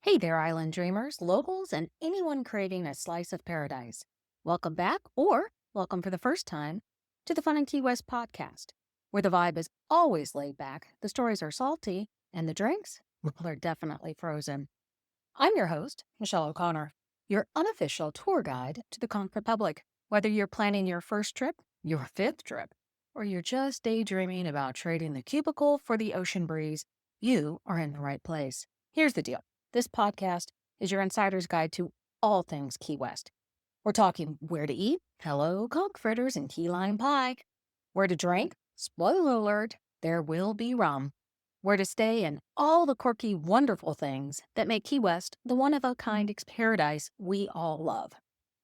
Hey there, island dreamers, locals, and anyone craving a slice of paradise. Welcome back, or welcome for the first time, to the Fun and Key West podcast, where the vibe is always laid back, the stories are salty, and the drinks, well, they're definitely frozen. I'm your host, Michelle O'Connor, your unofficial tour guide to the Conch Republic. Whether you're planning your first trip, your fifth trip, or you're just daydreaming about trading the cubicle for the ocean breeze, you are in the right place. Here's the deal. This podcast is your insider's guide to all things Key West. We're talking where to eat, hello, conch fritters and key lime pie, where to drink, spoiler alert, there will be rum, where to stay, and all the quirky, wonderful things that make Key West the one-of-a-kind paradise we all love.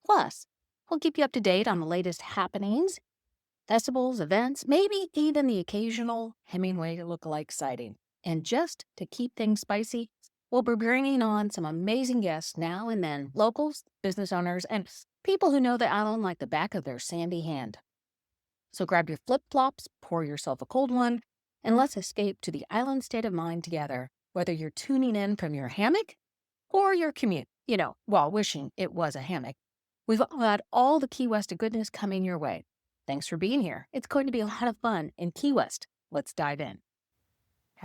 Plus, we'll keep you up to date on the latest happenings, festivals, events, maybe even the occasional Hemingway lookalike sighting. And just to keep things spicy, we'll be bringing on some amazing guests now and then, locals, business owners, and people who know the island like the back of their sandy hand. So grab your flip-flops, pour yourself a cold one, and let's escape to the island state of mind together, whether you're tuning in from your hammock or your commute, while wishing it was a hammock. We've got all the Key West goodness coming your way. Thanks for being here. It's going to be a lot of fun in Key West. Let's dive in.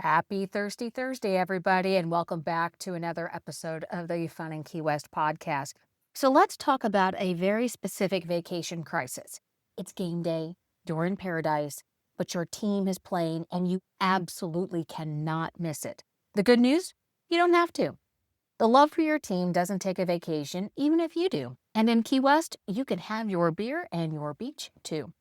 Happy Thirsty Thursday, everybody, and welcome back to another episode of the Fun in Key West podcast. So let's talk about a very specific vacation crisis. It's game day, you're in paradise, but your team is playing and you absolutely cannot miss it. The good news? You don't have to. The love for your team doesn't take a vacation, even if you do. And in Key West, you can have your beer and your beach too.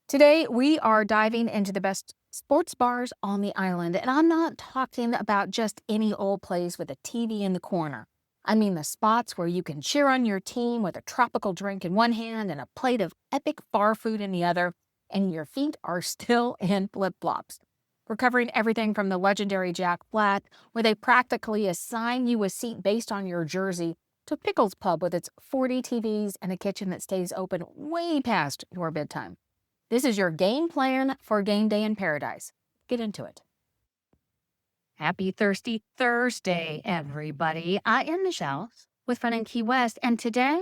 Today, we are diving into the best sports bars on the island, and I'm not talking about just any old place with a TV in the corner. I mean the spots where you can cheer on your team with a tropical drink in one hand and a plate of epic bar food in the other, and your feet are still in flip-flops. We're covering everything from the legendary Jack Flat, where they practically assign you a seat based on your jersey, to Pickles Pub with its 40 TVs and a kitchen that stays open way past your bedtime. This is your game plan for game day in paradise. Get into it. Happy Thirsty Thursday, everybody. I am Michelle with Fun in Key West, and today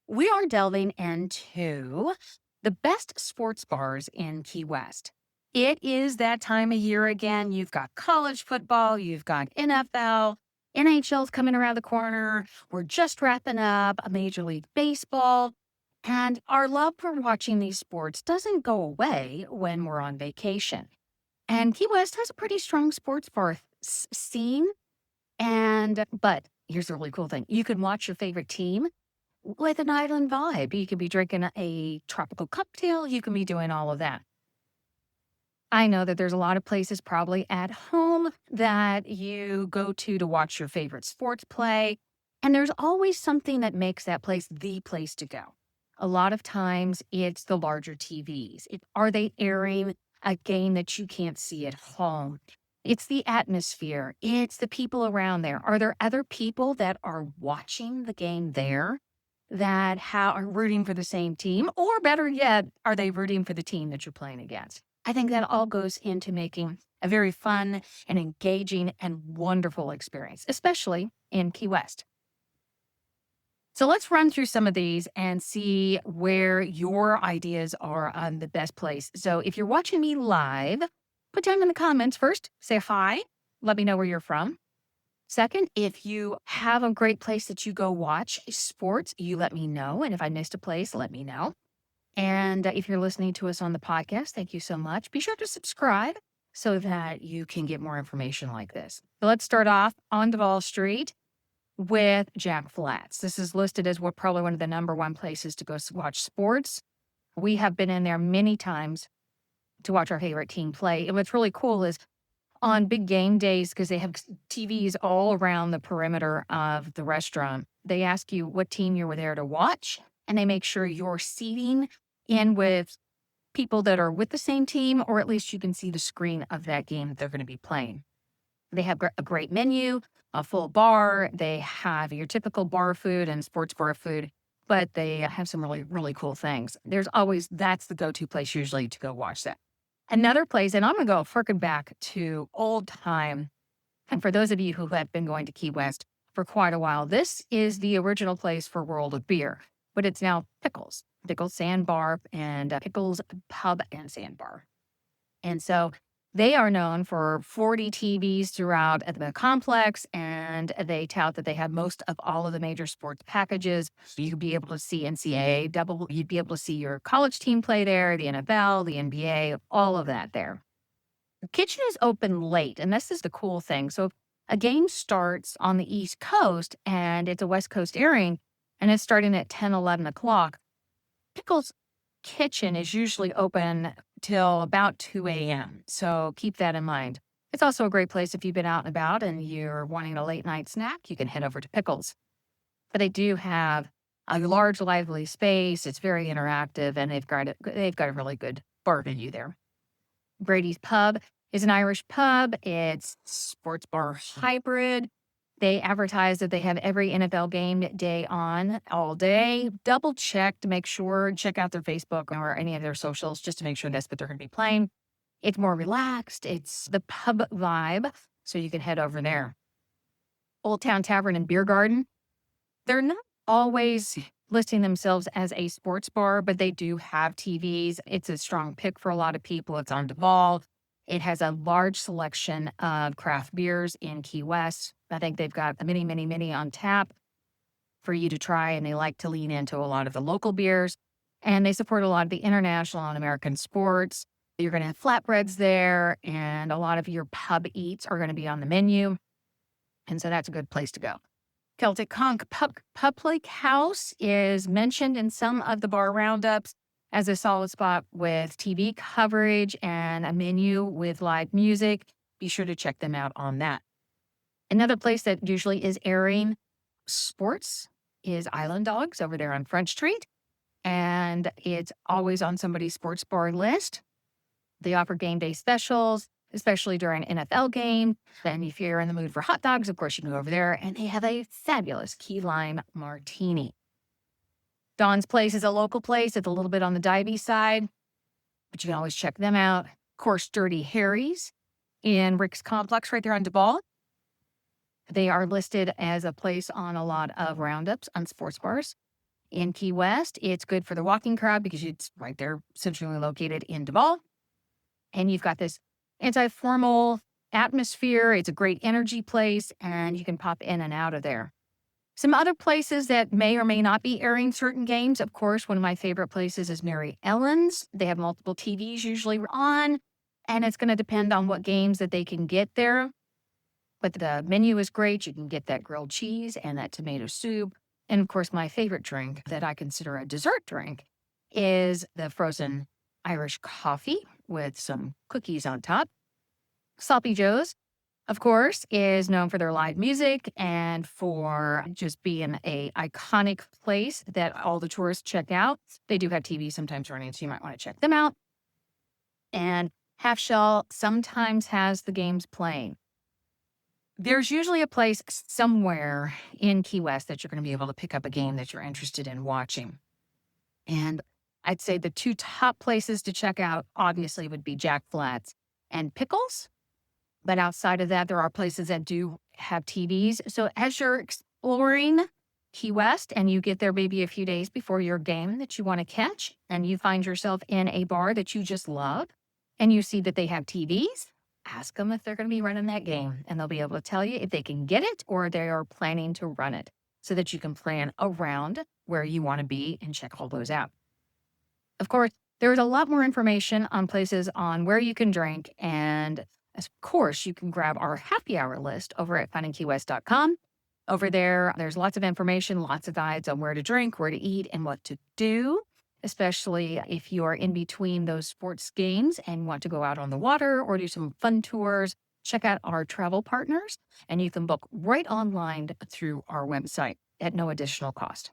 we are delving into the best sports bars in Key West. It is that time of year again. You've got college football, you've got NFL, NHL's coming around the corner. We're just wrapping up a Major League Baseball. And our love for watching these sports doesn't go away when we're on vacation. And Key West has a pretty strong sports bar scene. But here's the really cool thing. You can watch your favorite team with an island vibe. You could be drinking a tropical cocktail. You can be doing all of that. I know that there's a lot of places probably at home that you go to watch your favorite sports play. And there's always something that makes that place the place to go. A lot of times it's the larger TVs. Are they airing a game that you can't see at home? It's the atmosphere. It's the people around there. Are there other people that are watching the game there that are rooting for the same team? Or better yet, are they rooting for the team that you're playing against? I think that all goes into making a very fun and engaging and wonderful experience, especially in Key West. So let's run through some of these and see where your ideas are on the best place. So if you're watching me live, put down in the comments first, say hi, let me know where you're from. Second, if you have a great place that you go watch sports, you let me know. And if I missed a place, let me know. And if you're listening to us on the podcast, thank you so much. Be sure to subscribe so that you can get more information like this. So let's start off on Duval Street with Jack Flats. This is listed as probably one of the number one places to go watch sports. We have been in there many times to watch our favorite team play. And what's really cool is on big game days, because they have TVs all around the perimeter of the restaurant, they ask you what team you were there to watch, and they make sure you're seating in with people that are with the same team, or at least you can see the screen of that game that they're going to be playing. They have a great menu, a full bar. They have your typical bar food and sports bar food, but they have some really, really cool things. That's the go-to place usually to go watch that. Another place, and I'm going to go frickin' back to old time. And for those of you who have been going to Key West for quite a while. This is the original place for World of Beer, but it's now Pickles, Pickles Sandbar, and Pickles Pub and Sandbar. And so they are known for 40 TVs throughout the complex, and they tout that they have most of all of the major sports packages. You'd be able to see NCAA double, you'd be able to see your college team play there, the NFL, the NBA, all of that there. The kitchen is open late, and this is the cool thing. So if a game starts on the East Coast and it's a West Coast airing, and it's starting at 10, 11 o'clock, Pickles Kitchen is usually open till about 2 a.m. So keep that in mind. It's also a great place if you've been out and about and you're wanting a late night snack, you can head over to Pickles. But they do have a large, lively space. It's very interactive, and they've got a really good bar menu there. Brady's Pub is an Irish pub. It's sports bar hybrid. They advertise that they have every NFL game day on all day. Double check to make sure, check out their Facebook or any of their socials just to make sure that's what they're going to be playing. It's more relaxed. It's the pub vibe, so you can head over there. Old Town Tavern and Beer Garden. They're not always listing themselves as a sports bar, but they do have TVs. It's a strong pick for a lot of people. It's on Duval. It has a large selection of craft beers in Key West. I think they've got many on tap for you to try, and they like to lean into a lot of the local beers. And they support a lot of the international and American sports. You're going to have flatbreads there, and a lot of your pub eats are going to be on the menu. And so that's a good place to go. Celtic Conch Public House is mentioned in some of the bar roundups as a solid spot with TV coverage and a menu with live music. Be sure to check them out on that. Another place that usually is airing sports is Island Dogs over there on Front Street. And it's always on somebody's sports bar list. They offer game day specials, especially during NFL game. Then if you're in the mood for hot dogs, of course, you can go over there. And they have a fabulous key lime martini. Don's Place is a local place. It's a little bit on the divey side, but you can always check them out. Of course, Dirty Harry's in Rick's Complex right there on Duval. They are listed as a place on a lot of roundups on sports bars. In Key West, it's good for the walking crowd because it's right there centrally located in Duval. And you've got this anti-formal atmosphere. It's a great energy place, and you can pop in and out of there. Some other places that may or may not be airing certain games. Of course, one of my favorite places is Mary Ellen's. They have multiple TVs usually on, and it's going to depend on what games that they can get there. But the menu is great. You can get that grilled cheese and that tomato soup. And of course, my favorite drink that I consider a dessert drink is the frozen Irish coffee with some cookies on top. Sloppy Joe's, of course, is known for their live music and for just being an iconic place that all the tourists check out. They do have TV sometimes running, so you might want to check them out. And Half Shell sometimes has the games playing. There's usually a place somewhere in Key West that you're going to be able to pick up a game that you're interested in watching. And I'd say the two top places to check out, obviously, would be Jack Flats and Pickles. But outside of that, there are places that do have TVs. So as you're exploring Key West and you get there maybe a few days before your game that you want to catch, and you find yourself in a bar that you just love, and you see that they have TVs, ask them if they're going to be running that game, and they'll be able to tell you if they can get it or they are planning to run it so that you can plan around where you want to be and check all those out. Of course, there's a lot more information on places on where you can drink, and of course, you can grab our happy hour list over at FunInKeyWest.com. Over there, there's lots of information, lots of guides on where to drink, where to eat, and what to do, especially if you are in between those sports games and want to go out on the water or do some fun tours. Check out our travel partners, and you can book right online through our website at no additional cost.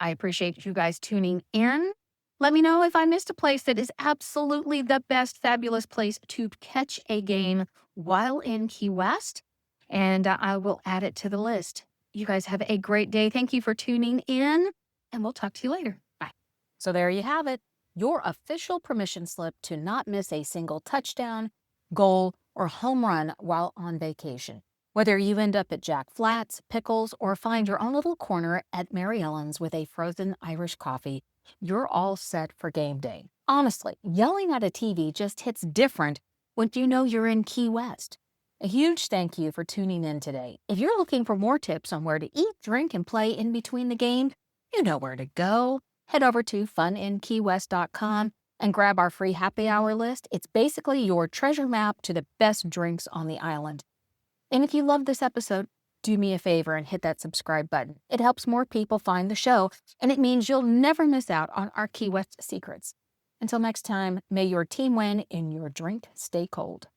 I appreciate you guys tuning in. Let me know if I missed a place that is absolutely the best, fabulous place to catch a game while in Key West, and I will add it to the list. You guys have a great day. Thank you for tuning in, and we'll talk to you later. Bye. So there you have it, your official permission slip to not miss a single touchdown, goal, or home run while on vacation. Whether you end up at Jack Flat's, Pickles, or find your own little corner at Mary Ellen's with a frozen Irish coffee, you're all set for game day. Honestly, yelling at a TV just hits different when you know you're in Key West. A huge thank you for tuning in today. If you're looking for more tips on where to eat, drink, and play in between the games, you know where to go. Head over to FunInKeyWest.com and grab our free happy hour list. It's basically your treasure map to the best drinks on the island. And if you love this episode, do me a favor and hit that subscribe button. It helps more people find the show, and it means you'll never miss out on our Key West secrets. Until next time, may your team win and your drink stay cold.